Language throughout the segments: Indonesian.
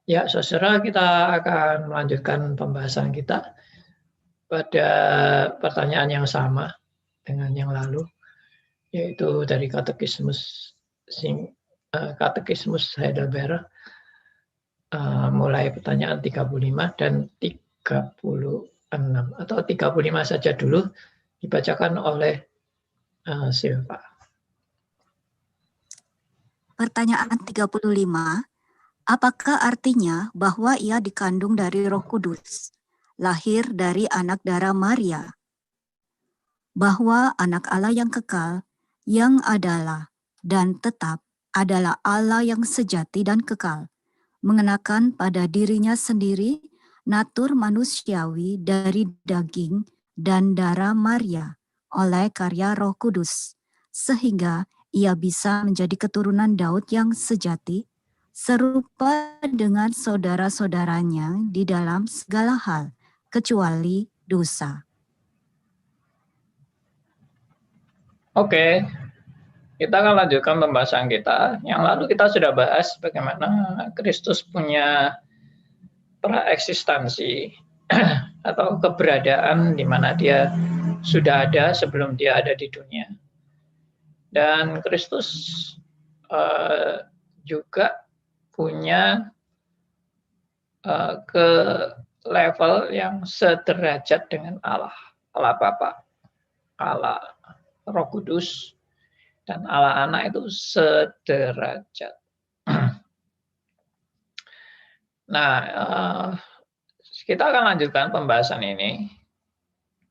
Ya, saudara, kita akan melanjutkan pembahasan kita pada pertanyaan yang sama dengan yang lalu, yaitu dari Katekismus Heidelberg, mulai pertanyaan 35 dan 36, atau 35 saja dulu, dibacakan oleh Silva. Pertanyaan 35. Apakah artinya bahwa ia dikandung dari Roh Kudus, lahir dari anak darah Maria? Bahwa anak Allah yang kekal, yang adalah dan tetap adalah Allah yang sejati dan kekal, mengenakan pada dirinya sendiri natur manusiawi dari daging dan darah Maria oleh karya Roh Kudus, sehingga ia bisa menjadi keturunan Daud yang sejati, serupa dengan saudara-saudaranya di dalam segala hal, kecuali dosa. Oke, kita akan lanjutkan pembahasan kita. Yang lalu kita sudah bahas bagaimana Kristus punya praeksistensi atau keberadaan di mana dia sudah ada sebelum dia ada di dunia. Dan Kristus juga punya ke level yang sederajat dengan Allah, Allah Bapa, Allah Roh Kudus, dan Allah Anak itu sederajat. Nah, kita akan lanjutkan pembahasan ini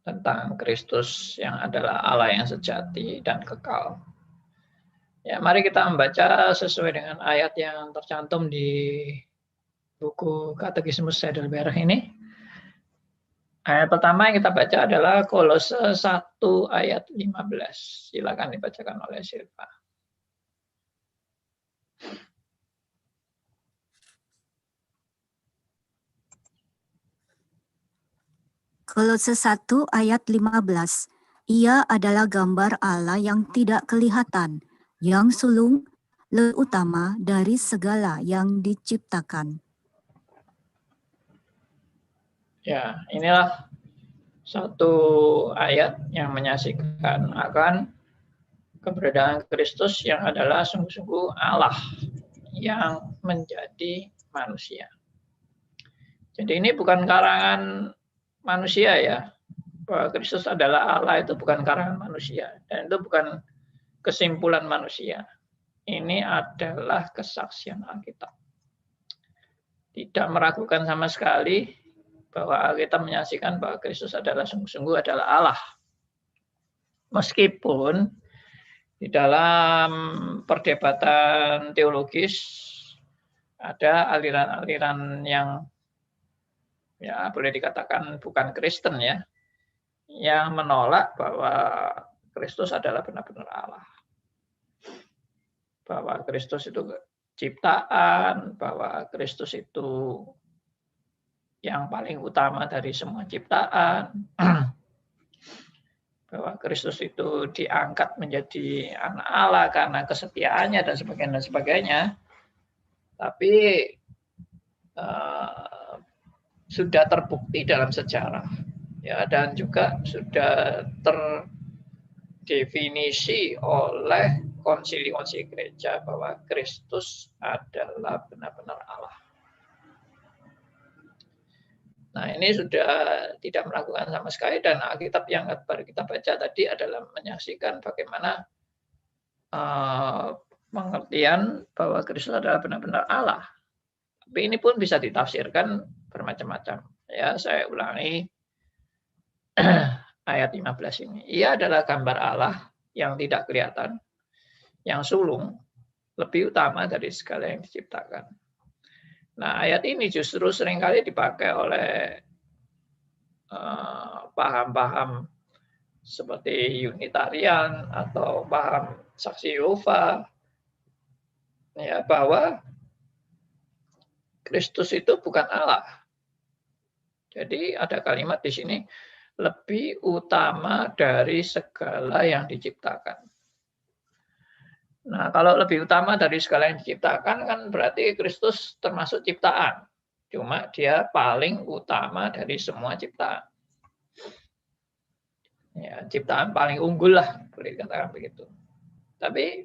tentang Kristus yang adalah Allah yang sejati dan kekal. Ya, mari kita membaca sesuai dengan ayat yang tercantum di buku Katekismus Heidelberg ini. Ayat pertama yang kita baca adalah Kolose 1 ayat 15. Silakan dibacakan oleh Silva. Kolose 1 ayat 15. Ia adalah gambar Allah yang tidak kelihatan, yang sulung, lebih utama dari segala yang diciptakan. Ya, inilah satu ayat yang menyaksikan akan keberadaan Kristus yang adalah sungguh-sungguh Allah yang menjadi manusia. Jadi ini bukan karangan manusia ya. Bahwa Kristus adalah Allah itu bukan karangan manusia. Dan itu bukan kesimpulan manusia. Ini adalah kesaksian Alkitab. Tidak meragukan sama sekali bahwa Alkitab menyaksikan bahwa Kristus adalah sungguh-sungguh adalah Allah. Meskipun di dalam perdebatan teologis ada aliran-aliran yang ya boleh dikatakan bukan Kristen ya, yang menolak bahwa Kristus adalah benar-benar Allah. Bahwa Kristus itu ciptaan, bahwa Kristus itu yang paling utama dari semua ciptaan, bahwa Kristus itu diangkat menjadi anak Allah karena kesetiaannya dan sebagainya. Tapi sudah terbukti dalam sejarah, ya, dan juga sudah terdefinisi oleh konsili-konsili gereja bahwa Kristus adalah benar-benar Allah. Nah, ini sudah tidak meragukan sama sekali, dan Alkitab yang baru kita baca tadi adalah menyaksikan bagaimana pengertian bahwa Kristus adalah benar-benar Allah. Tapi ini pun bisa ditafsirkan bermacam-macam. Ya, saya ulangi ayat 15 ini. Ia adalah gambar Allah yang tidak kelihatan, yang sulung, lebih utama dari segala yang diciptakan. Nah, ayat ini justru seringkali dipakai oleh paham-paham seperti Unitarian atau paham Saksi Yehova, ya, bahwa Kristus itu bukan Allah. Jadi ada kalimat di sini, lebih utama dari segala yang diciptakan. Nah, kalau lebih utama dari segala yang diciptakan kan berarti Kristus termasuk ciptaan. Cuma dia paling utama dari semua ciptaan. Ya, ciptaan paling unggul lah, boleh dikatakan begitu. Tapi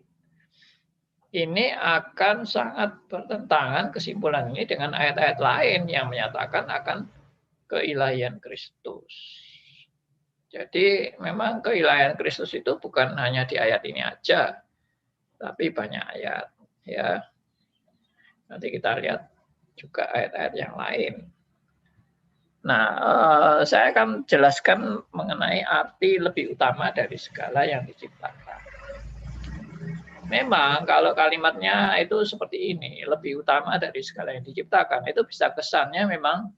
ini akan sangat bertentangan kesimpulan ini dengan ayat-ayat lain yang menyatakan akan keilahian Kristus. Jadi memang keilahian Kristus itu bukan hanya di ayat ini aja, tapi banyak ayat. Ya, nanti kita lihat juga ayat-ayat yang lain. Nah, saya akan jelaskan mengenai arti lebih utama dari segala yang diciptakan. Memang kalau kalimatnya itu seperti ini, lebih utama dari segala yang diciptakan, itu bisa kesannya memang,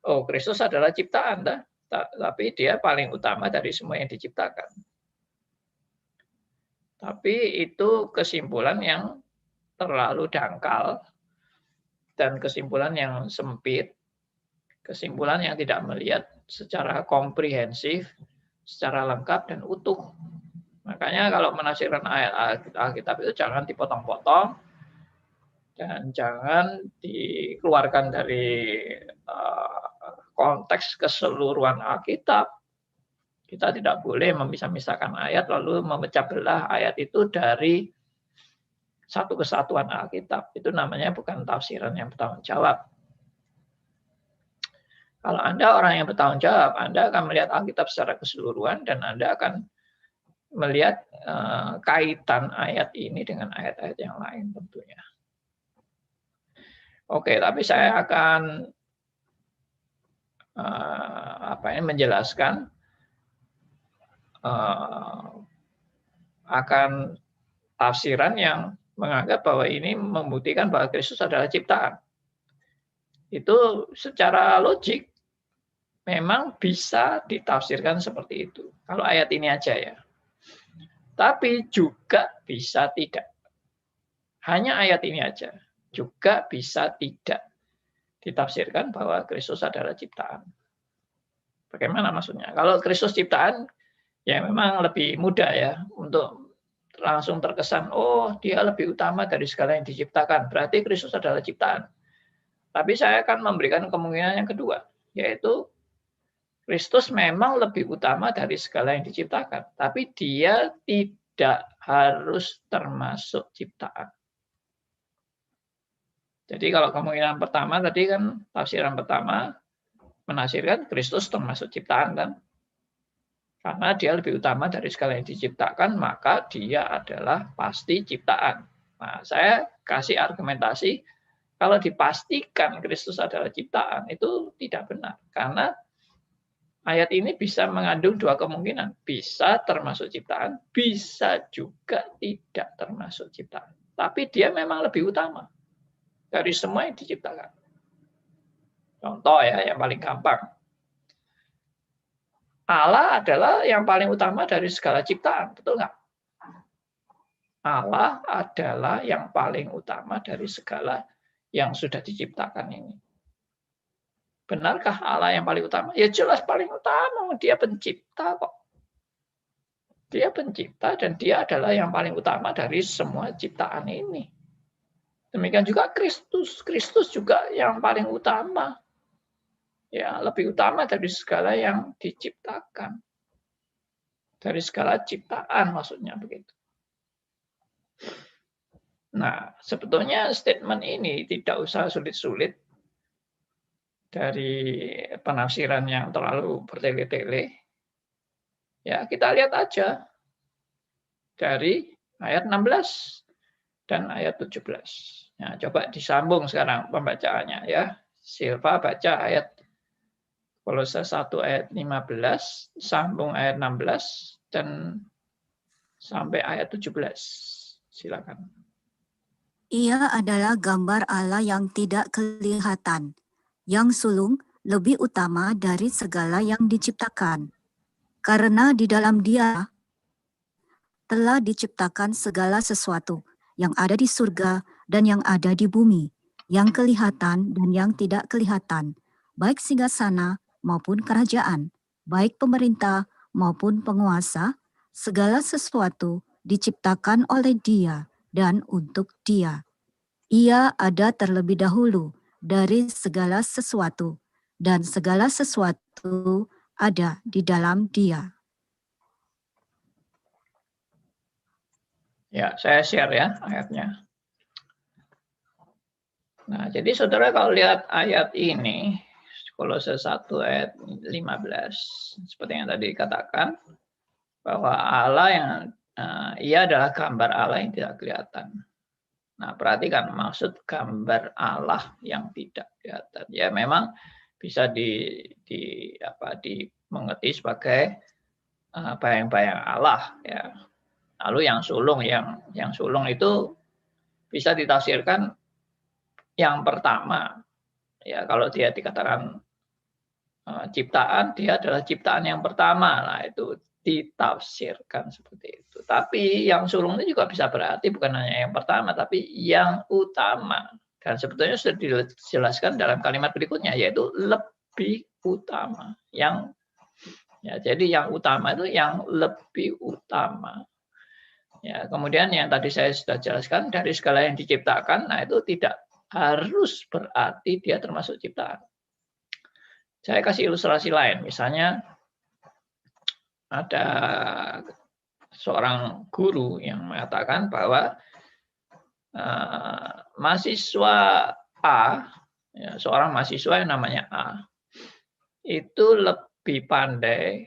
oh Kristus adalah ciptaan, tapi dia paling utama dari semua yang diciptakan. Tapi itu kesimpulan yang terlalu dangkal dan kesimpulan yang sempit, kesimpulan yang tidak melihat secara komprehensif, secara lengkap dan utuh. Makanya kalau menafsirkan ayat Alkitab itu jangan dipotong-potong dan jangan dikeluarkan dari konteks keseluruhan Alkitab. Kita tidak boleh memisah-misahkan ayat lalu memecah belah ayat itu dari satu kesatuan Alkitab. Itu namanya bukan tafsiran yang bertanggung jawab. Kalau Anda orang yang bertanggung jawab, Anda akan melihat Alkitab secara keseluruhan dan Anda akan melihat kaitan ayat ini dengan ayat-ayat yang lain tentunya. Oke, tapi saya akan menjelaskan akan tafsiran yang menganggap bahwa ini membuktikan bahwa Kristus adalah ciptaan. Itu secara logik memang bisa ditafsirkan seperti itu. Kalau ayat ini aja ya. Tapi juga bisa tidak. Hanya ayat ini aja. Juga bisa tidak ditafsirkan bahwa Kristus adalah ciptaan. Bagaimana maksudnya? Kalau Kristus ciptaan, ya memang lebih mudah ya untuk langsung terkesan, oh dia lebih utama dari segala yang diciptakan. Berarti Kristus adalah ciptaan. Tapi saya akan memberikan kemungkinan yang kedua, yaitu Kristus memang lebih utama dari segala yang diciptakan, tapi dia tidak harus termasuk ciptaan. Jadi kalau kemungkinan pertama tadi kan tafsiran pertama menafsirkan Kristus termasuk ciptaan kan. Karena dia lebih utama dari segala yang diciptakan, maka dia adalah pasti ciptaan. Nah, saya kasih argumentasi kalau dipastikan Kristus adalah ciptaan itu tidak benar. Karena ayat ini bisa mengandung dua kemungkinan. Bisa termasuk ciptaan, bisa juga tidak termasuk ciptaan. Tapi dia memang lebih utama dari semua yang diciptakan. Contoh ya, yang paling gampang. Allah adalah yang paling utama dari segala ciptaan, betul nggak? Allah adalah yang paling utama dari segala yang sudah diciptakan ini. Benarkah Allah yang paling utama? Ya jelas paling utama, dia pencipta kok. Dia pencipta dan dia adalah yang paling utama dari semua ciptaan ini. Demikian juga Kristus. Kristus juga yang paling utama. Ya, lebih utama dari segala yang diciptakan. Dari segala ciptaan maksudnya begitu. Nah, sebetulnya statement ini tidak usah sulit-sulit dari penafsiran yang terlalu bertele-tele. Ya, kita lihat aja dari ayat 16 dan ayat 17. Nah, coba disambung sekarang pembacaannya ya. Silva baca ayat Kolose 1 ayat 15, sambung ayat 16 dan sampai ayat 17. Silakan. Ia adalah gambar Allah yang tidak kelihatan, yang sulung lebih utama dari segala yang diciptakan. Karena di dalam Dia telah diciptakan segala sesuatu yang ada di surga dan yang ada di bumi, yang kelihatan dan yang tidak kelihatan, baik singgasana maupun kerajaan, baik pemerintah maupun penguasa, segala sesuatu diciptakan oleh Dia dan untuk Dia. Ia ada terlebih dahulu dari segala sesuatu, dan segala sesuatu ada di dalam Dia. Ya, saya share ya ayatnya. Nah, jadi saudara kalau lihat ayat ini, Kolose 1 ayat 15, seperti yang tadi dikatakan, bahwa Allah yang ia adalah gambar Allah yang tidak kelihatan. Nah, perhatikan maksud gambar Allah yang tidak kelihatan. Ya, memang bisa dimengerti sebagai bayang-bayang Allah. Ya. Lalu yang sulung itu bisa ditafsirkan yang pertama. Ya, kalau dia dikatakan ciptaan, dia adalah ciptaan yang pertama. Nah, itu ditafsirkan seperti itu. Tapi yang sulung ini juga bisa berarti bukan hanya yang pertama, tapi yang utama. Dan sebetulnya sudah dijelaskan dalam kalimat berikutnya, yaitu lebih utama. Jadi yang utama itu yang lebih utama. Ya, kemudian yang tadi saya sudah jelaskan, dari segala yang diciptakan, nah itu tidak harus berarti dia termasuk ciptaan. Saya kasih ilustrasi lain, misalnya ada seorang guru yang mengatakan bahwa mahasiswa A, ya, seorang mahasiswa yang namanya A, itu lebih pandai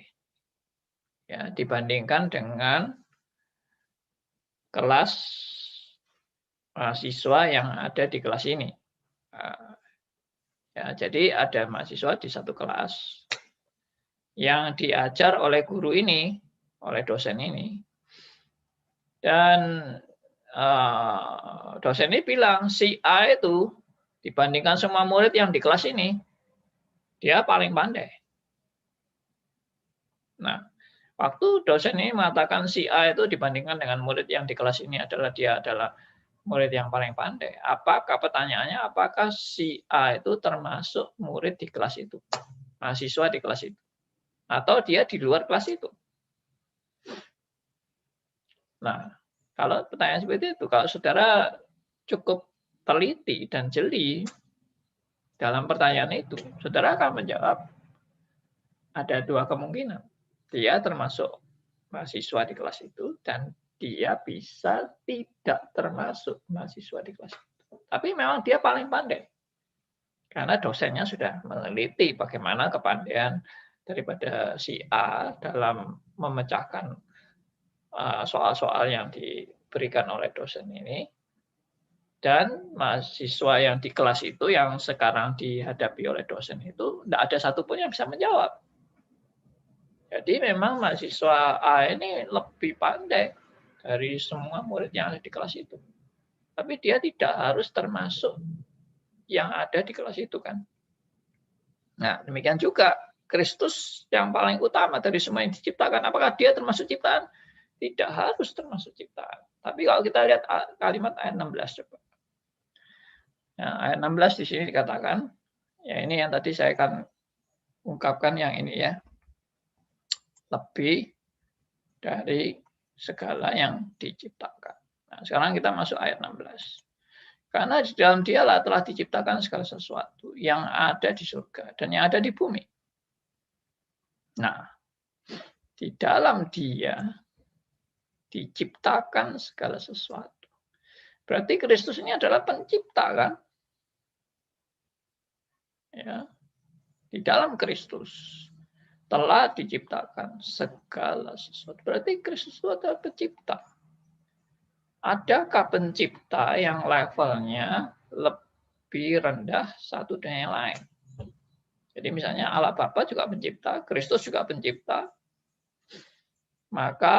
ya, dibandingkan dengan kelas mahasiswa yang ada di kelas ini. Ya, jadi ada mahasiswa di satu kelas yang diajar oleh guru ini, oleh dosen ini, dan dosen ini bilang si A itu dibandingkan semua murid yang di kelas ini, dia paling pandai. Nah, waktu dosen ini mengatakan si A itu dibandingkan dengan murid yang di kelas ini dia adalah murid yang paling pandai. Apakah pertanyaannya, apakah si A itu termasuk murid di kelas itu, mahasiswa di kelas itu, atau dia di luar kelas itu? Nah, kalau pertanyaan seperti itu, kalau saudara cukup teliti dan jeli dalam pertanyaan itu, saudara akan menjawab ada dua kemungkinan. Dia termasuk mahasiswa di kelas itu, dan dia bisa tidak termasuk mahasiswa di kelas itu. Tapi memang dia paling pandai. Karena dosennya sudah meneliti bagaimana kepandaian daripada si A dalam memecahkan soal-soal yang diberikan oleh dosen ini. Dan mahasiswa yang di kelas itu yang sekarang dihadapi oleh dosen itu, tidak ada satupun yang bisa menjawab. Jadi memang mahasiswa A ini lebih pandai dari semua murid yang ada di kelas itu. Tapi dia tidak harus termasuk yang ada di kelas itu kan. Nah, demikian juga Kristus yang paling utama dari semua yang diciptakan. Apakah dia termasuk ciptaan? Tidak harus termasuk ciptaan. Tapi kalau kita lihat kalimat ayat 16 coba. Nah, ayat 16 di sini dikatakan, ya ini yang tadi saya akan ungkapkan yang ini ya. Lebih dari segala yang diciptakan. Nah, sekarang kita masuk ayat 16. Karena di dalam dialah telah diciptakan segala sesuatu yang ada di surga dan yang ada di bumi. Nah, di dalam dia diciptakan segala sesuatu. Berarti Kristus ini adalah pencipta kan? Ya. Di dalam Kristus telah diciptakan segala sesuatu. Berarti Kristus itu adalah pencipta. Adakah pencipta yang levelnya lebih rendah satu dengan yang lain? Jadi misalnya Allah Bapa juga pencipta, Kristus juga pencipta, maka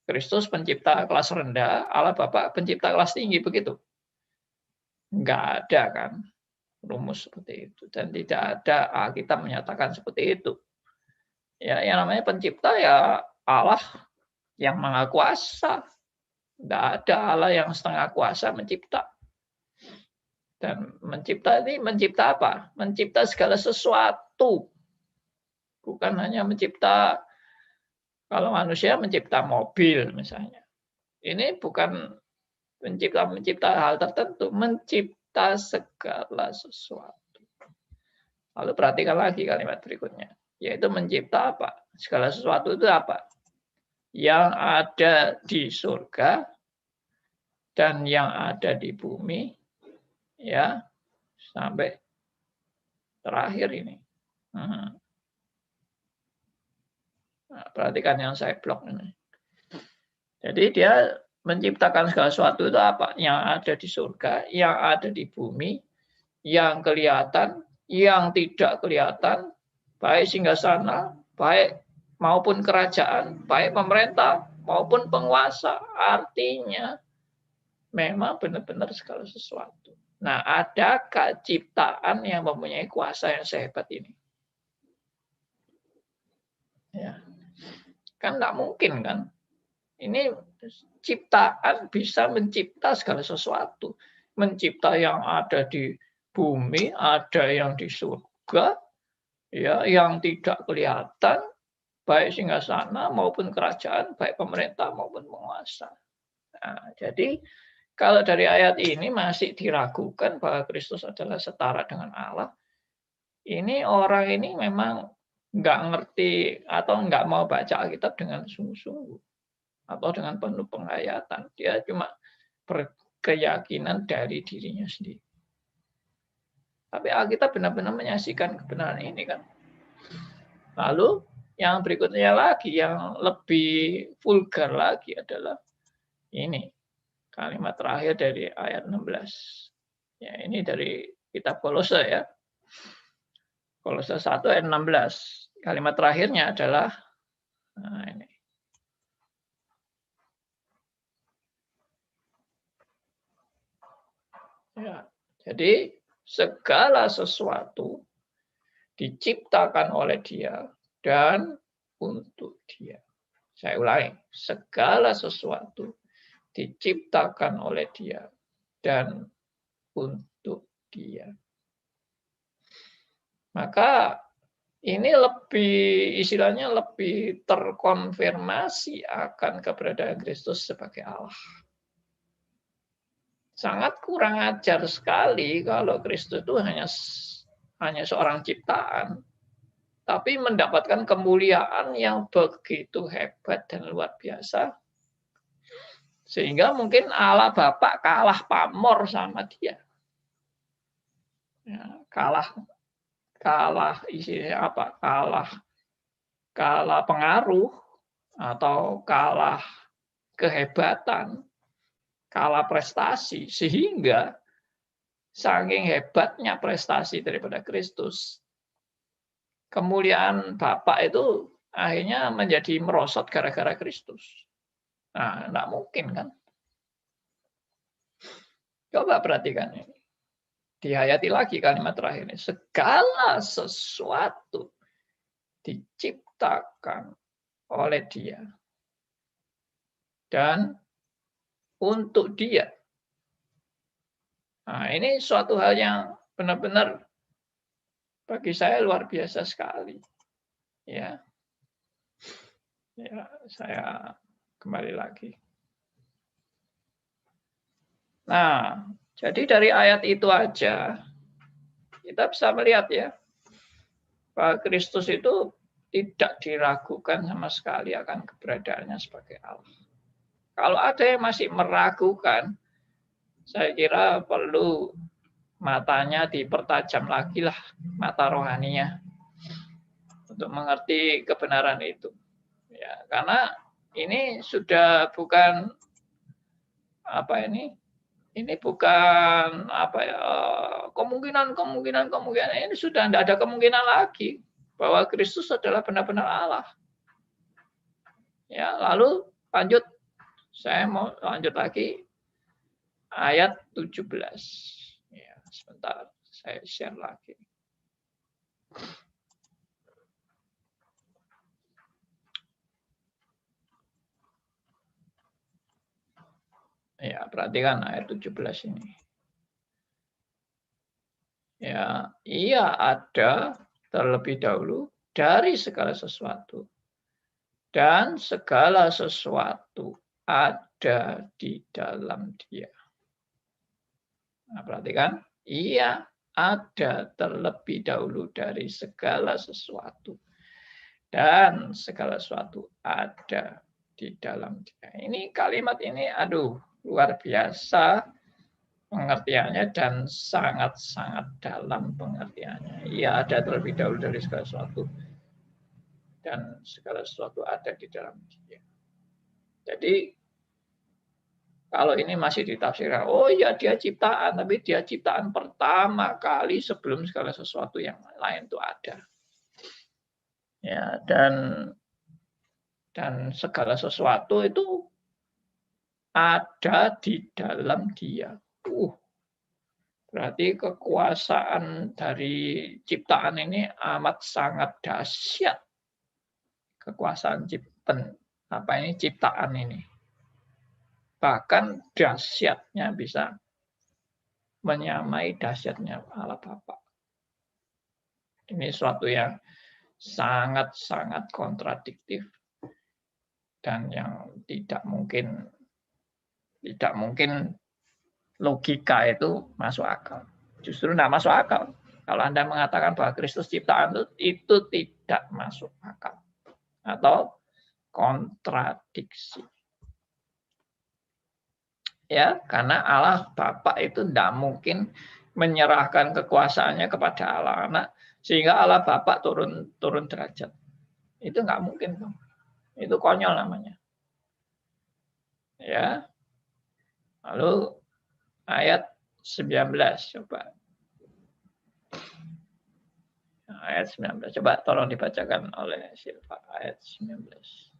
Kristus pencipta kelas rendah, Allah Bapa pencipta kelas tinggi, begitu? Enggak ada kan rumus seperti itu, dan tidak ada Alkitab menyatakan seperti itu. Ya, yang namanya pencipta ya Allah yang Maha Kuasa. Tidak ada Allah yang setengah kuasa mencipta. Dan mencipta ini mencipta apa? Mencipta segala sesuatu. Bukan hanya mencipta Kalau manusia mencipta mobil misalnya, ini bukan mencipta hal tertentu, mencipta segala sesuatu. Lalu perhatikan lagi kalimat berikutnya, yaitu mencipta apa? Segala sesuatu itu apa? Yang ada di surga dan yang ada di bumi, ya, sampai terakhir ini. Nah, perhatikan yang saya blok ini. Jadi dia menciptakan segala sesuatu itu apa? Yang ada di surga, yang ada di bumi, yang kelihatan, yang tidak kelihatan, baik singgasana, baik maupun kerajaan, baik pemerintah maupun penguasa. Artinya memang benar-benar segala sesuatu. Nah, adakah ciptaan yang mempunyai kuasa yang sehebat ini? Ya. Kan nggak mungkin kan? Ini ciptaan bisa mencipta segala sesuatu. Mencipta yang ada di bumi, ada yang di surga, ya, yang tidak kelihatan, baik singgasana maupun kerajaan, baik pemerintah maupun penguasa. Nah, jadi kalau dari ayat ini masih diragukan bahwa Kristus adalah setara dengan Allah, ini orang ini memang nggak ngerti atau nggak mau baca Alkitab dengan sungguh-sungguh atau dengan penuh penghayatan. Dia cuma berkeyakinan dari dirinya sendiri. Tapi Alkitab benar-benar menyaksikan kebenaran ini kan. Lalu yang berikutnya lagi, yang lebih vulgar lagi adalah ini. Kalimat terakhir dari ayat 16. Ya, ini dari kitab Kolose ya. Kolose 1 ayat 16. Kalimat terakhirnya adalah nah ini. Ya, jadi segala sesuatu diciptakan oleh Dia dan untuk Dia. Saya ulangi, segala sesuatu diciptakan oleh Dia dan untuk Dia. Maka ini lebih, istilahnya lebih terkonfirmasi akan keberadaan Kristus sebagai Allah. Sangat kurang ajar sekali kalau Kristus itu hanya seorang ciptaan, tapi mendapatkan kemuliaan yang begitu hebat dan luar biasa, sehingga mungkin Allah Bapa kalah pamor sama dia. Ya, kalah isinya apa? Kalah pengaruh atau kalah kehebatan, kalah prestasi, sehingga saking hebatnya prestasi daripada Kristus, kemuliaan Bapa itu akhirnya menjadi merosot gara-gara Kristus. Nah, enggak mungkin kan? Coba perhatikan ini. Dihayati lagi kalimat terakhir ini. Segala sesuatu diciptakan oleh Dia dan untuk Dia. Nah, ini suatu hal yang benar-benar bagi saya luar biasa sekali. Ya. Ya, saya kembali lagi. Nah, jadi dari ayat itu aja kita bisa melihat ya bahwa Kristus itu tidak diragukan sama sekali akan keberadaannya sebagai Allah. Kalau ada yang masih meragukan, saya kira perlu matanya dipertajam lagi lah, mata rohaninya, untuk mengerti kebenaran itu. Ya, karena ini sudah bukan apa ini bukan apa ya kemungkinan ini sudah tidak ada kemungkinan lagi bahwa Kristus adalah benar-benar Allah. Ya, lalu lanjut, saya mau lanjut lagi ayat 17. Ya, sebentar saya share lagi. Ya, perhatikan ayat 17 ini. Ya, ia ada terlebih dahulu dari segala sesuatu. dan segala sesuatu ada di dalam Dia. Nah, perhatikan, Ia ada terlebih dahulu dari segala sesuatu. Dan segala sesuatu ada di dalam Dia. Ini kalimat ini, aduh, luar biasa pengertiannya dan sangat-sangat dalam pengertiannya. Ia ada terlebih dahulu dari segala sesuatu. Dan segala sesuatu ada di dalam Dia. Jadi, kalau ini masih ditafsirkan, oh ya dia ciptaan, tapi dia ciptaan pertama kali sebelum segala sesuatu yang lain itu ada. Ya, dan segala sesuatu itu ada di dalam Dia. Berarti kekuasaan dari ciptaan ini amat sangat dahsyat. Kekuasaan ciptaan ini. Bahkan dahsyatnya bisa menyamai dahsyatnya Allah Bapa. Ini suatu yang sangat-sangat kontradiktif dan yang tidak mungkin logika itu masuk akal. Justru tidak masuk akal. Kalau Anda mengatakan bahwa Kristus ciptaan itu tidak masuk akal atau kontradiksi. Ya, karena Allah Bapa itu tidak mungkin menyerahkan kekuasaannya kepada Allah Anak sehingga Allah Bapa turun derajat. Itu nggak mungkin, Bang. Itu konyol namanya. Ya. Lalu ayat 19 coba. Ayat 19 coba tolong dibacakan oleh Silva ayat 19.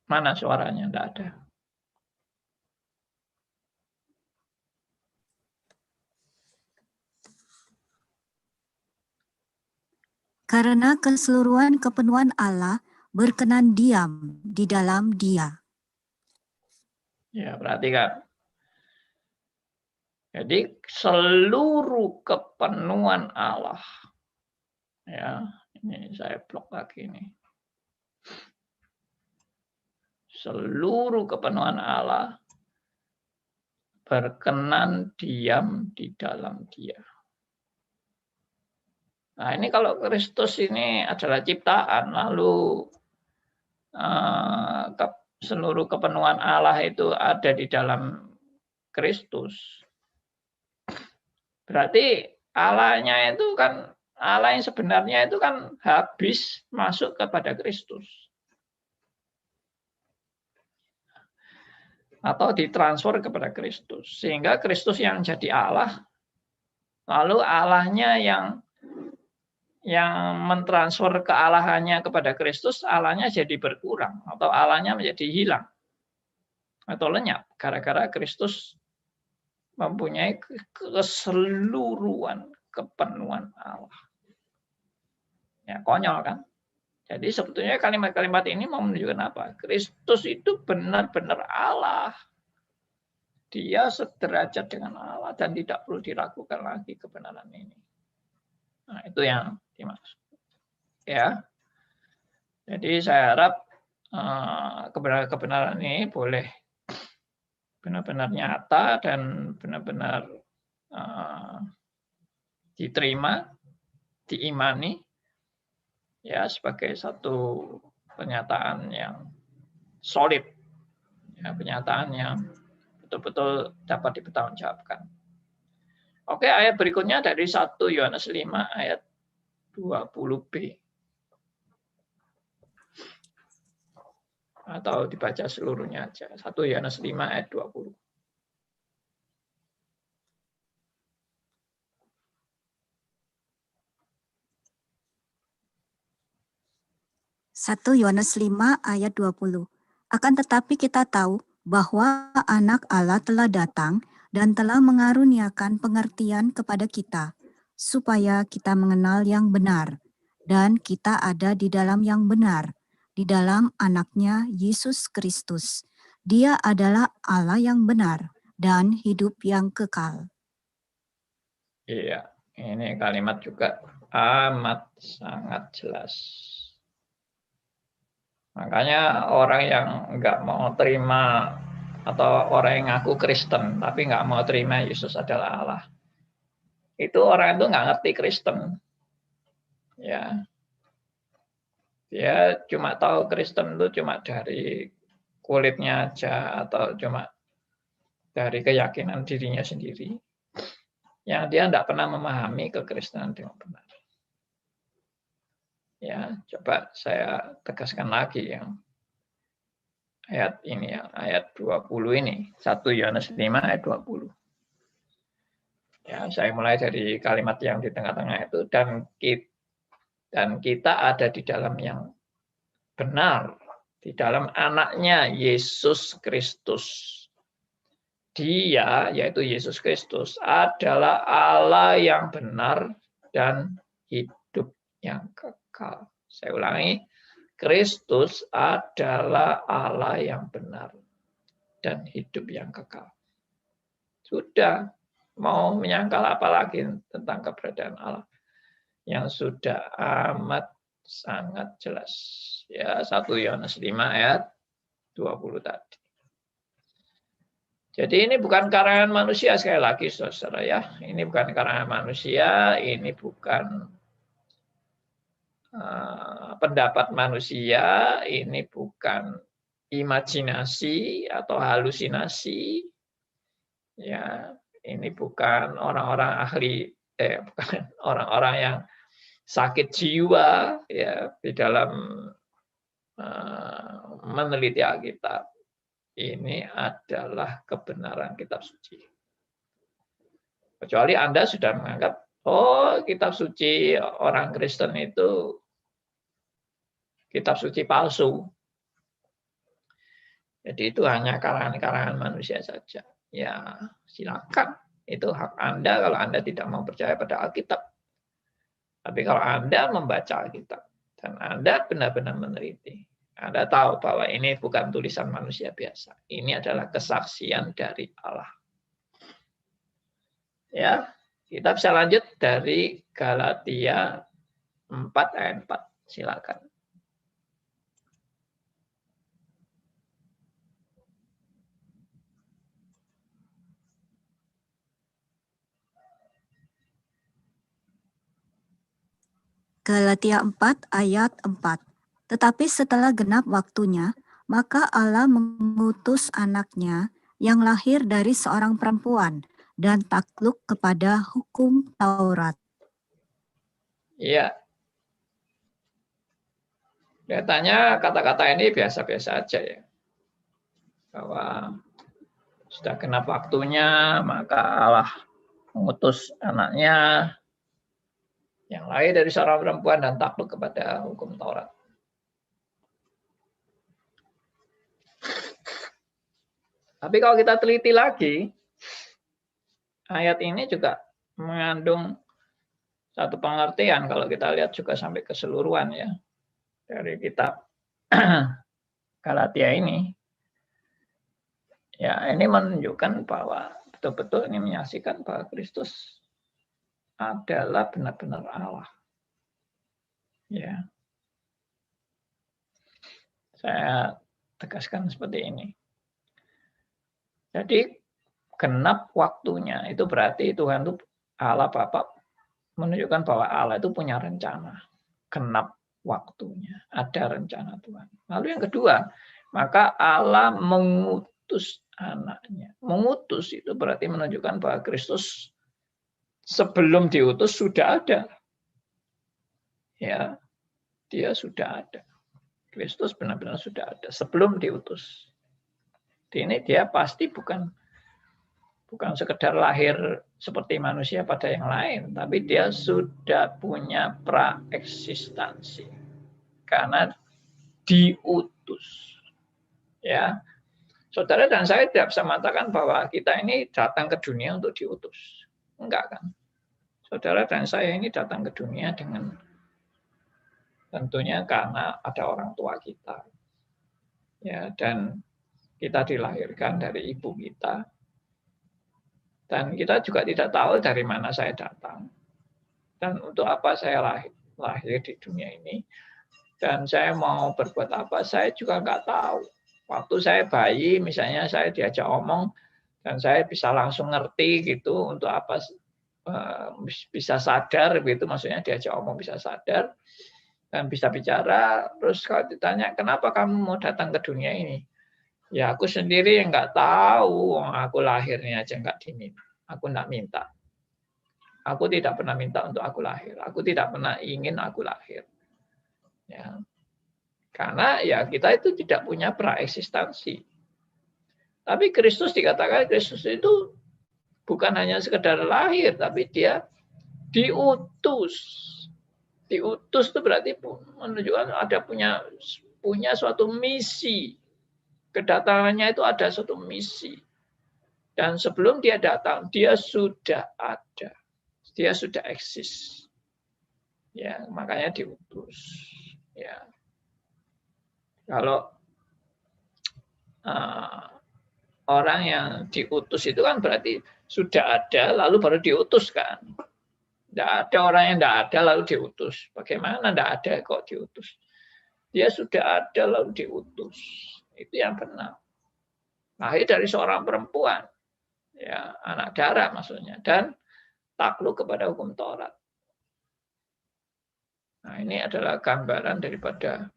Mana suaranya? Tidak ada. Karena keseluruhan kepenuhan Allah berkenan diam di dalam Dia. Ya, perhatikan. Jadi seluruh kepenuhan Allah. Ya, ini saya blok lagi nih. Seluruh kepenuhan Allah berkenan diam di dalam Dia. Nah, ini kalau Kristus ini adalah ciptaan, lalu seluruh kepenuhan Allah itu ada di dalam Kristus. Berarti Allahnya itu kan, Allah yang sebenarnya itu kan habis masuk kepada Kristus. Atau ditransfer kepada Kristus. Sehingga Kristus yang jadi Allah, lalu Allahnya yang mentransfer kealahannya kepada Kristus, Allahnya jadi berkurang. Atau Allahnya menjadi hilang. Atau lenyap. Gara-gara Kristus mempunyai keseluruhan kepenuhan Allah. Ya, konyol kan? Jadi sebetulnya kalimat-kalimat ini mau menunjukkan apa? Kristus itu benar-benar Allah. Dia sederajat dengan Allah dan tidak perlu diragukan lagi kebenaran ini. Nah, itu yang dimaksud. Ya. Jadi saya harap kebenaran ini boleh benar-benar nyata dan benar-benar diterima, diimani, ya, sebagai satu pernyataan yang solid, ya, pernyataan yang betul-betul dapat dipertanggungjawabkan. Oke, ayat berikutnya dari 1 Yohanes 5 ayat 20b. Atau dibaca seluruhnya aja. 1 Yohanes 5 ayat 20. Yohanes 5 ayat 20. Akan tetapi kita tahu bahwa anak Allah telah datang dan telah mengaruniakan pengertian kepada kita, supaya kita mengenal yang benar, dan kita ada di dalam yang benar, di dalam anaknya Yesus Kristus. Dia adalah Allah yang benar dan hidup yang kekal. Iya, ini kalimat juga amat sangat jelas. Makanya orang yang nggak mau terima atau orang yang ngaku Kristen tapi nggak mau terima Yesus adalah Allah, itu orang itu nggak ngerti Kristen. Ya, dia cuma tahu Kristen itu cuma dari kulitnya aja atau cuma dari keyakinan dirinya sendiri, yang dia tidak pernah memahami kekristenan dengan benar. Ya, coba saya tegaskan lagi yang ayat ini ya, ayat 20 ini, 1 Yohanes 5 ayat 20. Ya, saya mulai dari kalimat yang di tengah-tengah itu, dan kita ada di dalam yang benar, di dalam anaknya Yesus Kristus. Dia, yaitu Yesus Kristus, adalah Allah yang benar dan hidup yang kekal. Saya ulangi, Kristus adalah Allah yang benar dan hidup yang kekal. Sudah, mau menyangkal apa lagi tentang keberadaan Allah yang sudah amat sangat jelas. Ya, 1 Yohanes 5 ayat 20 tadi. Jadi ini bukan karangan manusia, sekali lagi saudara ya. Ini bukan karangan manusia, ini bukan pendapat manusia, ini bukan imajinasi atau halusinasi. Ya, ini bukan orang-orang ahli, bukan orang-orang yang sakit jiwa ya di dalam meneliti Alkitab. Ini adalah kebenaran kitab suci. Kecuali Anda sudah menganggap, oh kitab suci orang Kristen itu kitab suci palsu. Jadi itu hanya karangan-karangan manusia saja. Ya silakan, itu hak Anda kalau Anda tidak mau percaya pada Alkitab. Tapi kalau Anda membaca Alkitab dan Anda benar-benar meneliti, Anda tahu bahwa ini bukan tulisan manusia biasa. Ini adalah kesaksian dari Allah. Ya, kita bisa lanjut dari Galatia 4 ayat 4. Silakan. Galatia 4 ayat 4. Tetapi setelah genap waktunya, maka Allah mengutus anaknya yang lahir dari seorang perempuan dan takluk kepada hukum Taurat. Iya. Kelihatannya kata-kata ini biasa-biasa aja ya. Bahwa sudah genap waktunya, maka Allah mengutus anaknya yang lahir dari seorang perempuan dan takluk kepada hukum Taurat. Tapi kalau kita teliti lagi, ayat ini juga mengandung satu pengertian kalau kita lihat juga sampai keseluruhan ya dari kitab Galatia ini. Ya, ini menunjukkan bahwa betul-betul ini menyaksikan bahwa Kristus adalah benar-benar Allah. Ya. Saya tegaskan seperti ini. Jadi genap waktunya itu berarti Tuhan itu Allah Bapa menunjukkan bahwa Allah itu punya rencana. Genap waktunya, ada rencana Tuhan. Lalu yang kedua, maka Allah mengutus anaknya. Mengutus itu berarti menunjukkan bahwa Kristus sebelum diutus sudah ada. Ya, dia sudah ada. Kristus benar-benar sudah ada sebelum diutus. Ini dia pasti bukan sekedar lahir seperti manusia pada yang lain, tapi dia sudah punya praeksistensi karena diutus. Ya, saudara dan saya tidak bisa mengatakan bahwa kita ini datang ke dunia untuk diutus, enggak kan? Saudara dan saya ini datang ke dunia dengan Tentunya karena ada orang tua kita. Ya, dan kita dilahirkan dari ibu kita. Dan kita juga tidak tahu dari mana saya datang. Dan untuk apa saya lahir di dunia ini. Dan saya mau berbuat apa, saya juga nggak tahu. Waktu saya bayi, misalnya saya diajak omong, dan saya bisa langsung ngerti gitu untuk apa bisa sadar gitu, maksudnya diajak omong bisa sadar dan bisa bicara. Terus kalau ditanya kenapa kamu mau datang ke dunia ini, ya aku sendiri yang nggak tahu, aku lahirnya aja nggak diminta, aku nggak minta, aku tidak pernah minta untuk aku lahir, aku tidak pernah ingin aku lahir, ya karena ya kita itu tidak punya praeksistensi. Tapi Kristus dikatakan Kristus itu bukan hanya sekedar lahir, tapi dia diutus. Diutus itu berarti menunjukkan ada punya suatu misi. Kedatangannya itu ada suatu misi. Dan sebelum dia datang, dia sudah ada. Dia sudah eksis. Ya, makanya diutus. Ya. Kalau orang yang diutus itu kan berarti sudah ada lalu baru diutus kan. Tidak ada orang yang tidak ada lalu diutus. Bagaimana tidak ada kok diutus? Dia sudah ada lalu diutus. Itu yang benar. Lahir dari seorang perempuan, ya anak darah maksudnya, dan takluk kepada hukum Taurat. Nah ini adalah gambaran daripada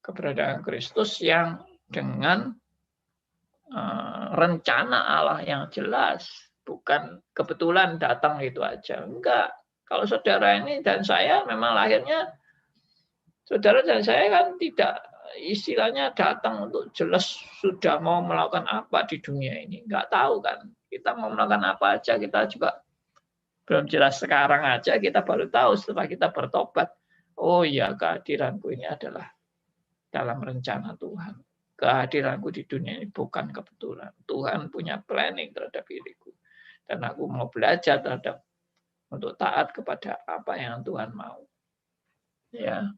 keberadaan Kristus yang dengan rencana Allah yang jelas, bukan kebetulan datang itu aja. Enggak. Kalau saudara ini dan saya memang lahirnya, saudara dan saya kan tidak istilahnya datang untuk jelas sudah mau melakukan apa di dunia ini. Enggak tahu kan. Kita mau melakukan apa aja, kita juga belum jelas. Sekarang aja kita baru tahu setelah kita bertobat. Oh iya, kehadiranku ini adalah dalam rencana Tuhan. Kehadiranku di dunia ini bukan kebetulan. Tuhan punya planning terhadap diriku. Dan aku mau belajar untuk taat kepada apa yang Tuhan mau. Ya.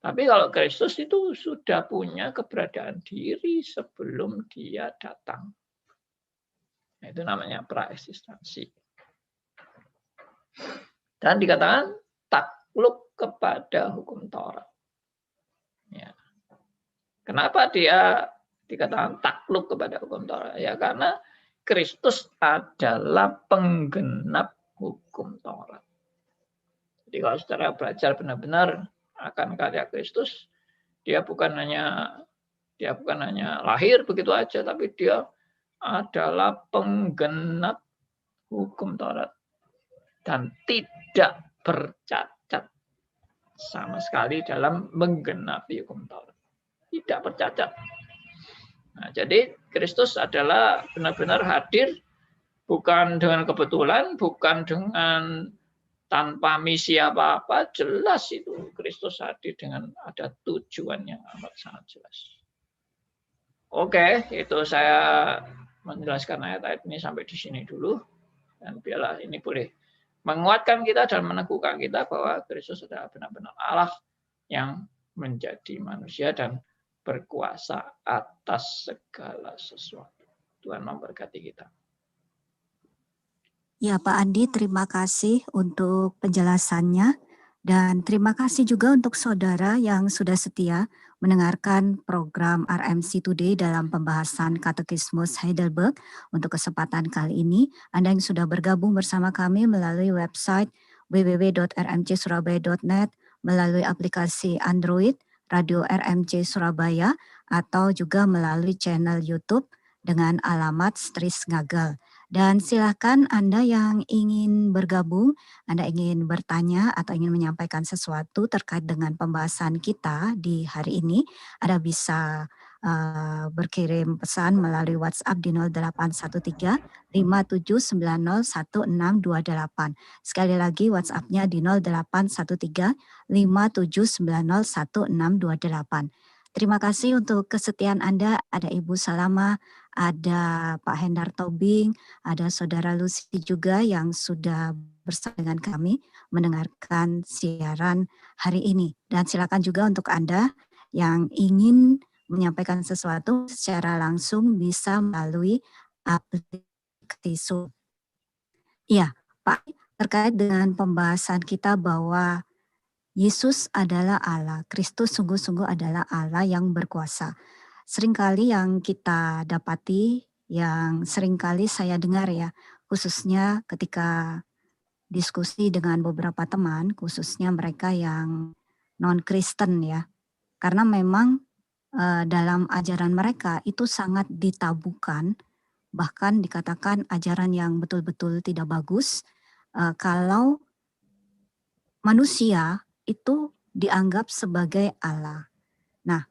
Tapi kalau Kristus itu sudah punya keberadaan diri sebelum dia datang. Nah, itu namanya praeksistensi. Dan dikatakan takluk kepada hukum Taurat. Ya. Kenapa dia dikatakan takluk kepada hukum Taurat? Ya karena Kristus adalah penggenap hukum Taurat. Jadi kalau saudara belajar benar-benar akan karya Kristus, dia bukan hanya lahir begitu aja, tapi dia adalah penggenap hukum Taurat dan tidak bercacat sama sekali dalam menggenapi hukum Taurat. Tidak bercacat. Nah, jadi Kristus adalah benar-benar hadir bukan dengan kebetulan, bukan dengan tanpa misi apa-apa, jelas itu Kristus hadir dengan ada tujuan yang amat sangat jelas. Oke, itu saya menjelaskan ayat-ayat ini sampai di sini dulu, dan biarlah ini boleh menguatkan kita dan meneguhkan kita bahwa Kristus adalah benar-benar Allah yang menjadi manusia dan berkuasa atas segala sesuatu. Tuhan memberkati kita. Ya, Pak Andi, terima kasih untuk penjelasannya. Dan terima kasih juga untuk saudara yang sudah setia mendengarkan program RMC Today dalam pembahasan Katekismus Heidelberg. Untuk kesempatan kali ini, Anda yang sudah bergabung bersama kami melalui website www.rmcsurabaya.net, melalui aplikasi Android, Radio RMC Surabaya, atau juga melalui channel YouTube dengan alamat Stris Ngagel. Dan silakan Anda yang ingin bergabung, Anda ingin bertanya atau ingin menyampaikan sesuatu terkait dengan pembahasan kita di hari ini, Anda bisa berkirim pesan melalui WhatsApp di 0813 57901628. Sekali lagi WhatsApp-nya di 0813 57901628. Terima kasih untuk kesetiaan Anda. Ada Ibu Salama, ada Pak Hendar Tobing, ada Saudara Lucy juga yang sudah bersama dengan kami mendengarkan siaran hari ini. Dan silakan juga untuk Anda yang ingin menyampaikan sesuatu secara langsung bisa melalui aplikasi Zoom. Iya, Pak, terkait dengan pembahasan kita bahwa Yesus adalah Allah, Kristus sungguh-sungguh adalah Allah yang berkuasa. Seringkali yang kita dapati, yang seringkali saya dengar ya, khususnya ketika diskusi dengan beberapa teman, khususnya mereka yang non-Kristen ya. Karena memang dalam ajaran mereka itu sangat ditabukan, bahkan dikatakan ajaran yang betul-betul tidak bagus kalau manusia itu dianggap sebagai Allah. Nah,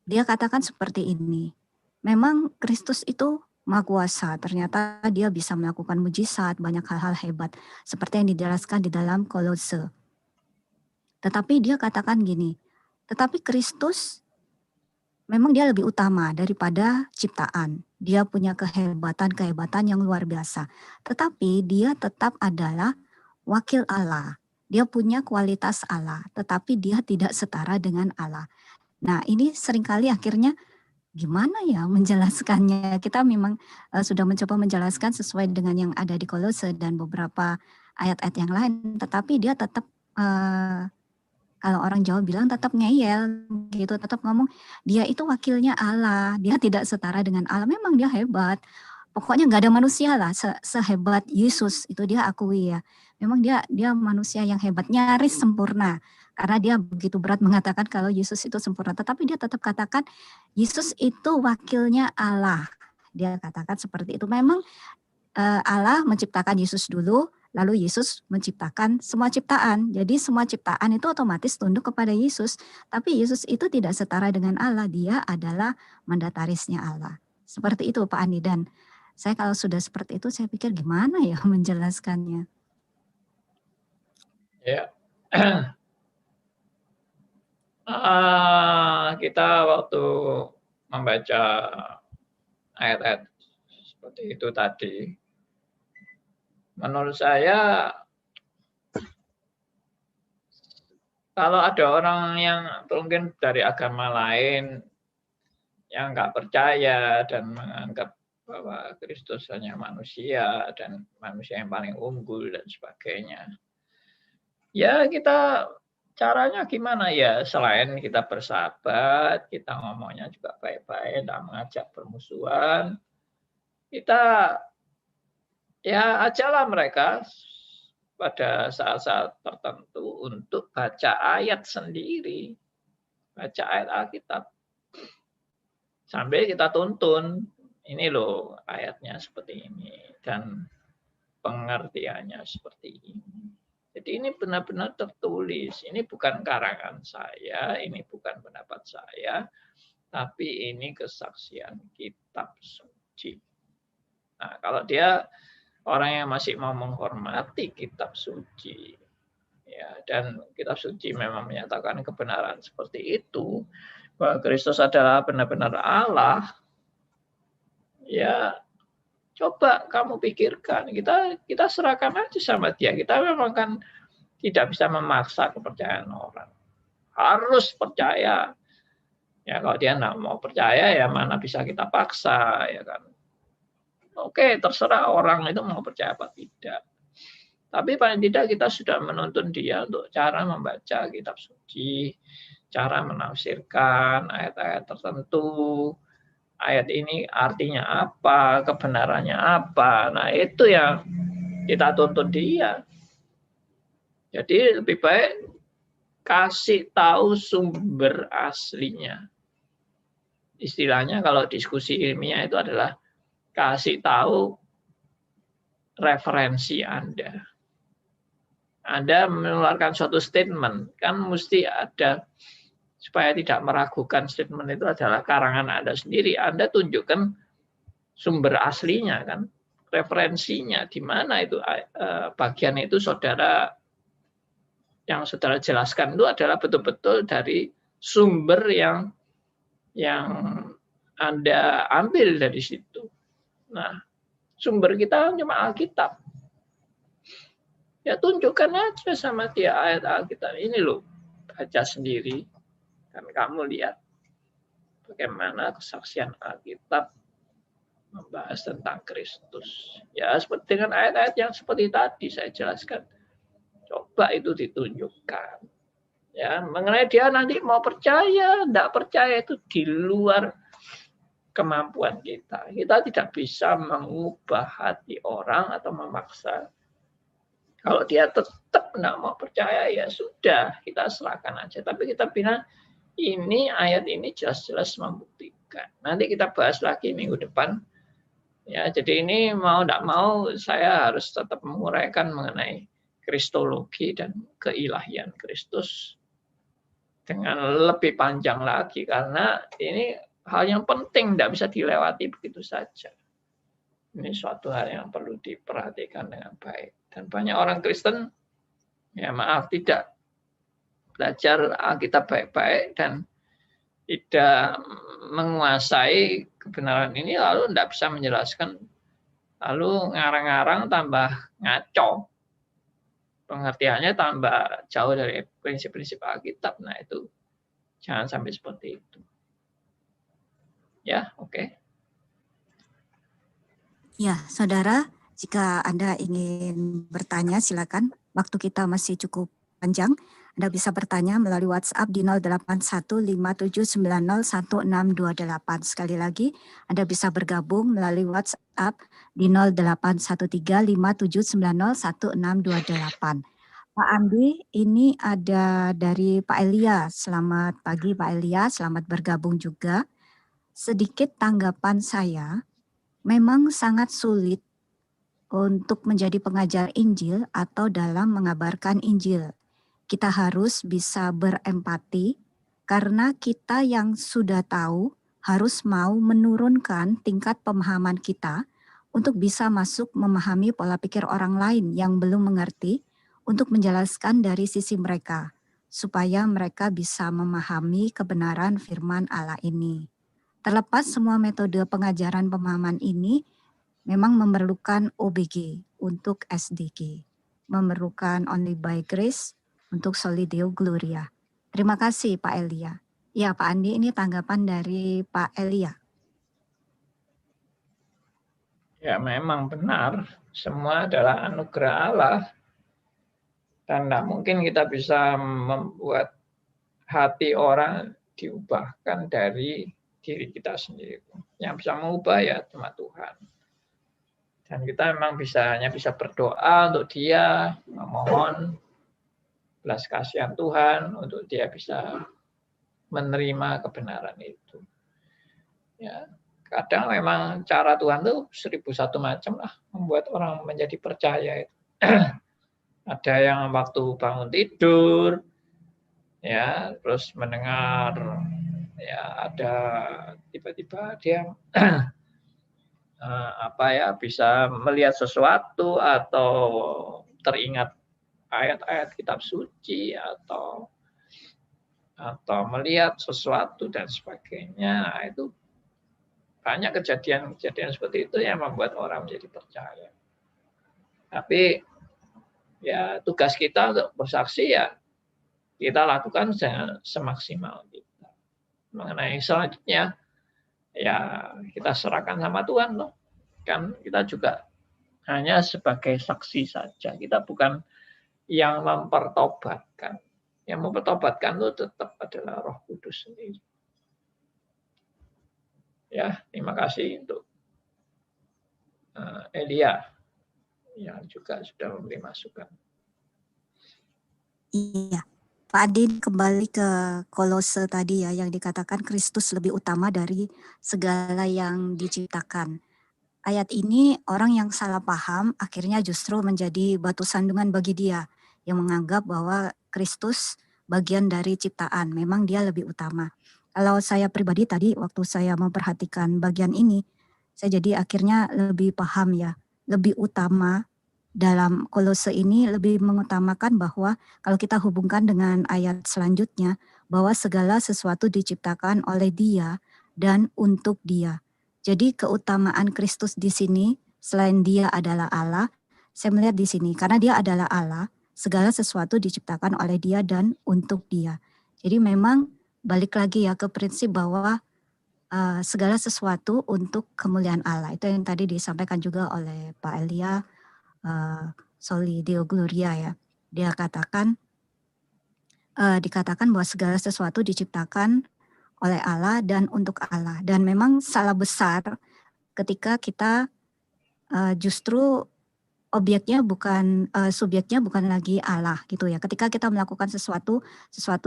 dia katakan seperti ini, memang Kristus itu Maha Kuasa, ternyata dia bisa melakukan mujizat, banyak hal-hal hebat, seperti yang dijelaskan di dalam Kolose. Tetapi dia katakan gini, tetapi Kristus memang dia lebih utama daripada ciptaan. Dia punya kehebatan-kehebatan yang luar biasa. Tetapi dia tetap adalah wakil Allah. Dia punya kualitas Allah, tetapi dia tidak setara dengan Allah. Nah, ini seringkali akhirnya gimana ya menjelaskannya? Kita memang sudah mencoba menjelaskan sesuai dengan yang ada di Kolose dan beberapa ayat-ayat yang lain, tetapi dia tetap kalau orang Jawa bilang tetap ngeyel gitu, tetap ngomong dia itu wakilnya Allah, dia tidak setara dengan Allah. Memang dia hebat. Pokoknya nggak ada manusia lah sehebat Yesus, itu dia akui ya. Memang dia manusia yang hebat, nyaris sempurna. Karena dia begitu berat mengatakan kalau Yesus itu sempurna, tetapi dia tetap katakan Yesus itu wakilnya Allah. Dia katakan seperti itu. Memang Allah menciptakan Yesus dulu, lalu Yesus menciptakan semua ciptaan. Jadi semua ciptaan itu otomatis tunduk kepada Yesus. Tapi Yesus itu tidak setara dengan Allah. Dia adalah mandatarisnya Allah. Seperti itu Pak Andi. Dan saya kalau sudah seperti itu, saya pikir gimana ya menjelaskannya. Ya, kita waktu membaca ayat-ayat seperti itu tadi, menurut saya kalau ada orang yang mungkin dari agama lain yang nggak percaya dan menganggap bahwa Kristus hanya manusia dan manusia yang paling unggul dan sebagainya, ya kita caranya gimana ya, selain kita bersahabat, kita ngomongnya juga baik-baik, tidak mengajak permusuhan, kita ya ajalah mereka pada saat-saat tertentu untuk baca ayat sendiri, baca ayat Alkitab, sambil kita tuntun, ini loh ayatnya seperti ini, dan pengertiannya seperti ini. Jadi ini benar-benar tertulis, ini bukan karangan saya, ini bukan pendapat saya, tapi ini kesaksian kitab suci. Nah, kalau dia orang yang masih mau menghormati kitab suci, ya, dan kitab suci memang menyatakan kebenaran seperti itu, bahwa Kristus adalah benar-benar Allah, ya coba kamu pikirkan, kita serahkan aja sama dia. Kita memang kan tidak bisa memaksa kepercayaan orang, harus percaya. Ya kalau dia nggak mau percaya, ya mana bisa kita paksa, ya kan. Oke, terserah orang itu mau percaya apa tidak. Tapi paling tidak kita sudah menuntun dia untuk cara membaca kitab suci, cara menafsirkan ayat-ayat tertentu, ayat ini artinya apa, kebenarannya apa. Nah, itu yang kita tuntun dia. Jadi lebih baik kasih tahu sumber aslinya. Istilahnya kalau diskusi ilmiah itu adalah kasih tahu referensi Anda. Anda mengeluarkan suatu statement, kan mesti ada, supaya tidak meragukan statement itu adalah karangan Anda sendiri. Anda tunjukkan sumber aslinya, kan, referensinya di mana itu bagian itu saudara yang saudara jelaskan itu adalah betul-betul dari sumber yang Anda ambil dari situ. Nah, sumber kita cuma Alkitab. Ya tunjukkan aja sama dia ayat Alkitab ini loh, baca sendiri dan kamu lihat bagaimana kesaksian Alkitab membahas tentang Kristus. Ya seperti dengan ayat-ayat yang seperti tadi saya jelaskan. Coba itu ditunjukkan. Ya, mengenai dia nanti mau percaya, tidak percaya itu di luar kemampuan kita. Kita tidak bisa mengubah hati orang atau memaksa. Kalau dia tetap tidak mau percaya, ya sudah, kita serahkan aja. Tapi kita bilang, ini ayat ini jelas-jelas membuktikan. Nanti kita bahas lagi minggu depan. Ya, jadi ini mau tidak mau saya harus tetap menguraikan mengenai kristologi dan keilahian Kristus dengan lebih panjang lagi, karena ini hal yang penting, tidak bisa dilewati begitu saja. Ini suatu hal yang perlu diperhatikan dengan baik. Dan banyak orang Kristen, ya maaf, tidak belajar Alkitab baik-baik dan tidak menguasai kebenaran ini, lalu tidak bisa menjelaskan, lalu ngarang-ngarang tambah ngaco. Pengertiannya tambah jauh dari prinsip-prinsip Alkitab. Nah itu jangan sampai seperti itu. Ya, oke. Ya, saudara, jika Anda ingin bertanya silakan. Waktu kita masih cukup panjang. Anda bisa bertanya melalui WhatsApp di 081579016628. Sekali lagi, Anda bisa bergabung melalui WhatsApp di 081357901628. Pak Andi, ini ada dari Pak Elia. Selamat pagi Pak Elia, selamat bergabung juga. Sedikit tanggapan saya, memang sangat sulit untuk menjadi pengajar Injil atau dalam mengabarkan Injil. Kita harus bisa berempati karena kita yang sudah tahu harus mau menurunkan tingkat pemahaman kita untuk bisa masuk memahami pola pikir orang lain yang belum mengerti untuk menjelaskan dari sisi mereka supaya mereka bisa memahami kebenaran firman Allah ini. Terlepas semua metode pengajaran pemahaman ini memang memerlukan OBG untuk SDG, memerlukan Only by Grace untuk Soli Deo Gloria. Terima kasih Pak Elia. Ya Pak Andi, ini tanggapan dari Pak Elia. Ya memang benar, semua adalah anugerah Allah. Dan tidak mungkin kita bisa membuat hati orang diubahkan dari diri kita sendiri. Yang bisa mengubah ya cuma Tuhan. Dan kita memang hanya bisa berdoa untuk dia, memohon belas kasihan Tuhan untuk dia bisa menerima kebenaran itu. Ya, kadang memang cara Tuhan itu 1001 macam lah membuat orang menjadi percaya itu. Ada yang waktu bangun tidur, ya, terus mendengar, ya, ada tiba-tiba dia bisa melihat sesuatu atau teringat ayat-ayat kitab suci atau melihat sesuatu dan sebagainya. Itu banyak kejadian-kejadian seperti itu yang membuat orang menjadi percaya. Tapi ya tugas kita untuk bersaksi ya kita lakukan semaksimal kita. Mengenai selanjutnya ya kita serahkan sama Tuhan loh. Kan kita juga hanya sebagai saksi saja. Kita bukan yang mempertobatkan. Yang mempertobatkan itu tetap adalah Roh Kudus sendiri. Ya, terima kasih untuk Elia yang juga sudah memberi masukan. Iya, Pak Adin kembali ke Kolose tadi ya, yang dikatakan Kristus lebih utama dari segala yang diciptakan. Ayat ini orang yang salah paham akhirnya justru menjadi batu sandungan bagi dia, yang menganggap bahwa Kristus bagian dari ciptaan, memang dia lebih utama. Kalau saya pribadi tadi waktu saya memperhatikan bagian ini, saya jadi akhirnya lebih paham ya, lebih utama dalam Kolose ini lebih mengutamakan bahwa kalau kita hubungkan dengan ayat selanjutnya, bahwa segala sesuatu diciptakan oleh Dia dan untuk Dia. Jadi keutamaan Kristus di sini, selain Dia adalah Allah, Saya melihat di sini karena dia adalah Allah, segala sesuatu diciptakan oleh dia dan untuk dia. Jadi memang balik lagi ya ke prinsip bahwa segala sesuatu untuk kemuliaan Allah. Itu yang tadi disampaikan juga oleh Pak Elia Soli Deo Gloria ya. Dia katakan, dikatakan bahwa segala sesuatu diciptakan oleh Allah dan untuk Allah. Dan memang salah besar ketika kita justru objeknya bukan, subjeknya bukan lagi Allah gitu ya. Ketika kita melakukan sesuatu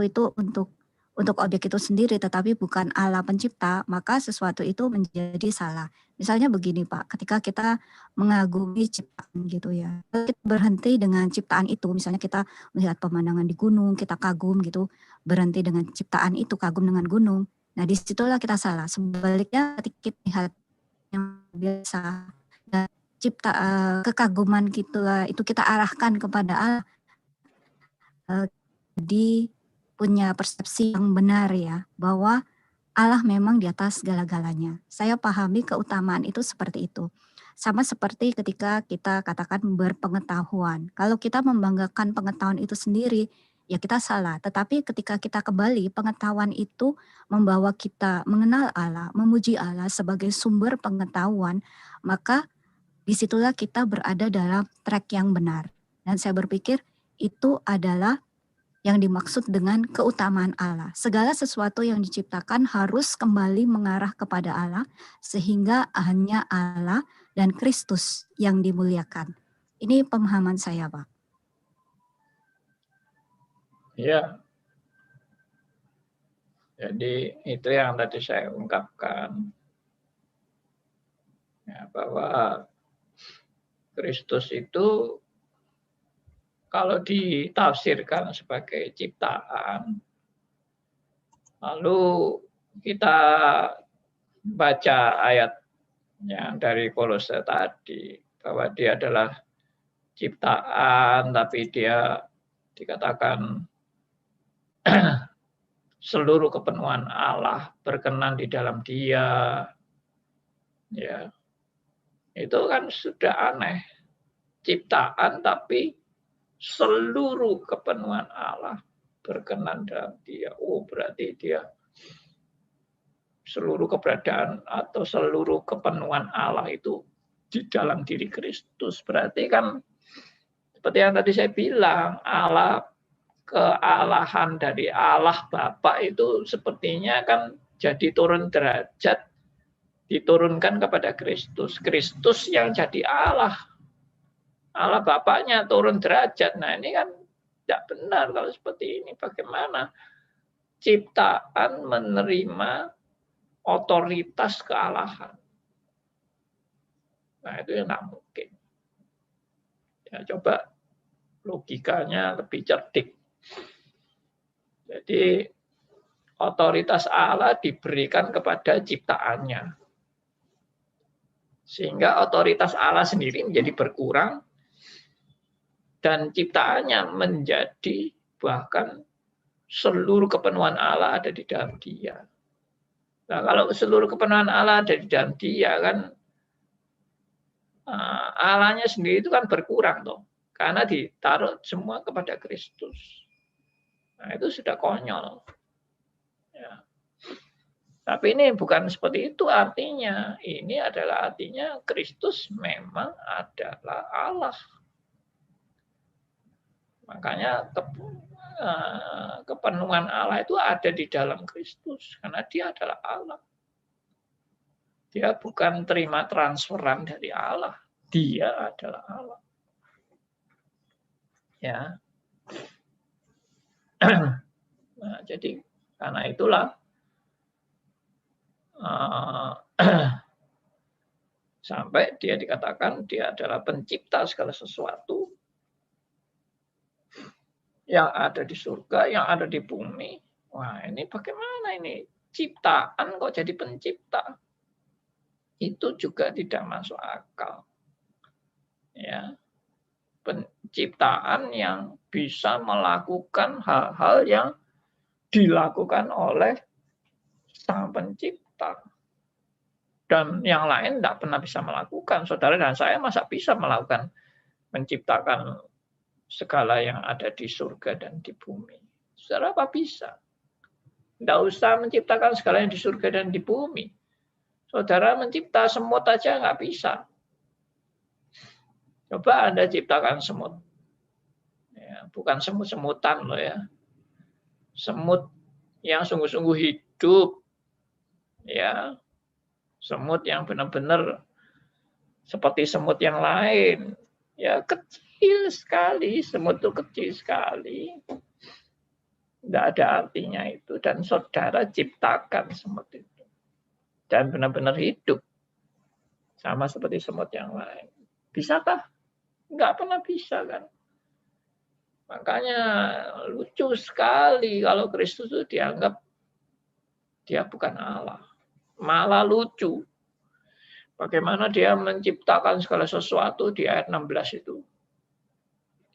itu untuk objek itu sendiri tetapi bukan Allah pencipta, maka sesuatu itu menjadi salah. Misalnya begini Pak, ketika kita mengagumi ciptaan gitu ya, kita berhenti dengan ciptaan itu, misalnya kita melihat pemandangan di gunung, kita kagum gitu, berhenti dengan ciptaan itu, kagum dengan gunung. Nah disitulah kita salah. Sebaliknya ketika kita lihat yang biasa, kekaguman kita itu kita arahkan kepada Allah, jadi punya persepsi yang benar ya, bahwa Allah memang di atas segala-galanya. Saya pahami keutamaan itu seperti itu. Sama seperti ketika kita katakan berpengetahuan. Kalau kita membanggakan pengetahuan itu sendiri, ya kita salah. Tetapi ketika kita kembali, pengetahuan itu membawa kita mengenal Allah, memuji Allah sebagai sumber pengetahuan, maka disitulah kita berada dalam track yang benar. Dan saya berpikir itu adalah yang dimaksud dengan keutamaan Allah. Segala sesuatu yang diciptakan harus kembali mengarah kepada Allah, sehingga hanya Allah dan Kristus yang dimuliakan. Ini pemahaman saya, Pak. Ya. Jadi itu yang tadi saya ungkapkan. Ya, bahwa Kristus itu kalau ditafsirkan sebagai ciptaan, lalu kita baca ayat yang dari Kolose tadi, bahwa dia adalah ciptaan, tapi dia dikatakan seluruh kepenuhan Allah berkenan di dalam dia. Ya, itu kan sudah aneh. Ciptaan tapi seluruh kepenuhan Allah berkenan dalam dia. Oh, berarti dia seluruh keberadaan atau seluruh kepenuhan Allah itu di dalam diri Kristus. Berarti kan seperti yang tadi saya bilang, Allah, kealahan dari Allah Bapa itu sepertinya kan jadi turun derajat, diturunkan kepada Kristus. Kristus yang jadi Allah. Allah Bapaknya turun derajat. Nah ini kan tidak benar kalau seperti ini. Bagaimana ciptaan menerima otoritas kealahan? Nah itu yang tidak mungkin. Ya, coba logikanya lebih cerdik. Jadi otoritas Allah diberikan kepada ciptaannya. Sehingga otoritas Allah sendiri menjadi berkurang dan ciptaannya menjadi bahkan seluruh kepenuhan Allah ada di dalam dia. Nah, kalau seluruh kepenuhan Allah ada di dalam dia kan Allahnya sendiri itu kan berkurang toh, karena ditaruh semua kepada Kristus. Nah, itu sudah konyol. Ya. Tapi ini bukan seperti itu artinya. Ini adalah artinya Kristus memang adalah Allah. Makanya kepenuhan Allah itu ada di dalam Kristus karena dia adalah Allah. Dia bukan terima transferan dari Allah. Dia adalah Allah. Ya. Nah, jadi karena itulah sampai dia dikatakan dia adalah pencipta segala sesuatu yang ada di surga, yang ada di bumi. Wah, ini bagaimana ini? Ciptaan kok jadi pencipta? Itu juga tidak masuk akal. Ya. Penciptaan yang bisa melakukan hal-hal yang dilakukan oleh Sang Pencipta. Dan yang lain tidak pernah bisa melakukan. Saudara dan saya masa bisa melakukan menciptakan segala yang ada di surga dan di bumi. Saudara, apa bisa? Tidak usah menciptakan segala yang di surga dan di bumi. Saudara mencipta semut aja nggak bisa. Coba Anda ciptakan semut. Ya, bukan semut-semutan loh ya. Semut yang sungguh-sungguh hidup. Ya, semut yang benar-benar seperti semut yang lain. Ya, kecil sekali. Semut itu kecil sekali. Tidak ada artinya itu. Dan saudara ciptakan semut itu. Dan benar-benar hidup. Sama seperti semut yang lain. Bisakah? Nggak pernah bisa kan. Makanya lucu sekali kalau Kristus itu dianggap dia bukan Allah. Malah lucu. Bagaimana dia menciptakan segala sesuatu di ayat 16 itu.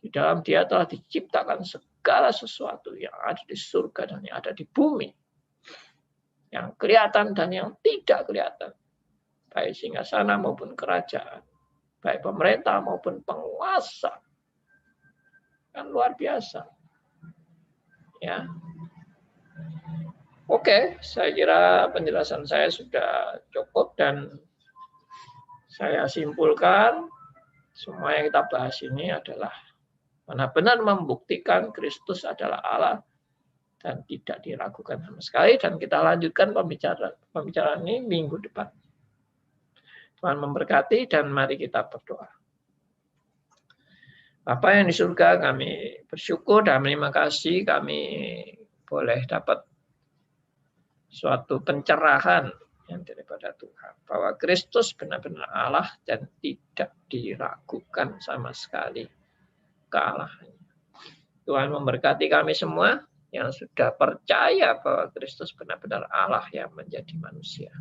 Di dalam dia telah diciptakan segala sesuatu yang ada di surga dan yang ada di bumi. Yang kelihatan dan yang tidak kelihatan. Baik singgasana maupun kerajaan. Baik pemerintah maupun penguasa. Kan luar biasa. Ya. Oke, saya kira penjelasan saya sudah cukup dan saya simpulkan semua yang kita bahas ini adalah benar-benar membuktikan Kristus adalah Allah dan tidak diragukan sama sekali, dan kita lanjutkan pembicaraan ini minggu depan. Tuhan memberkati dan mari kita berdoa. Bapa yang di surga, kami bersyukur dan terima kasih kami boleh dapat suatu pencerahan yang daripada Tuhan. Bahwa Kristus benar-benar Allah dan tidak diragukan sama sekali kealahannya. Tuhan memberkati kami semua yang sudah percaya bahwa Kristus benar-benar Allah yang menjadi manusia.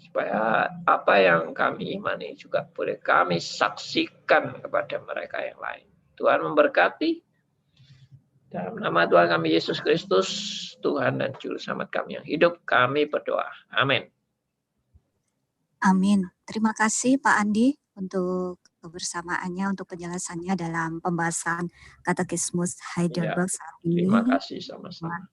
Supaya apa yang kami imani juga boleh kami saksikan kepada mereka yang lain. Tuhan memberkati. Dalam nama Tuhan kami Yesus Kristus, Tuhan dan Juru Selamat kami yang hidup, kami berdoa. Amin. Amin. Terima kasih Pak Andi untuk kebersamaannya, untuk penjelasannya dalam pembahasan Katekismus Heidelberg saat ini. Terima kasih sama-sama.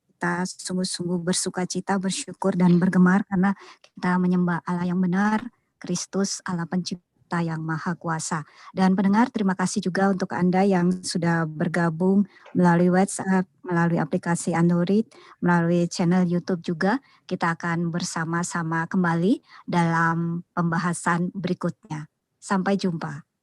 Kita sungguh-sungguh bersuka cita, bersyukur dan bergemar karena kita menyembah Allah yang benar, Kristus Allah Pencipta yang Maha Kuasa. Dan pendengar, terima kasih juga untuk Anda yang sudah bergabung melalui WhatsApp, melalui aplikasi Android, melalui channel YouTube juga. Kita akan bersama-sama kembali dalam pembahasan berikutnya. Sampai jumpa.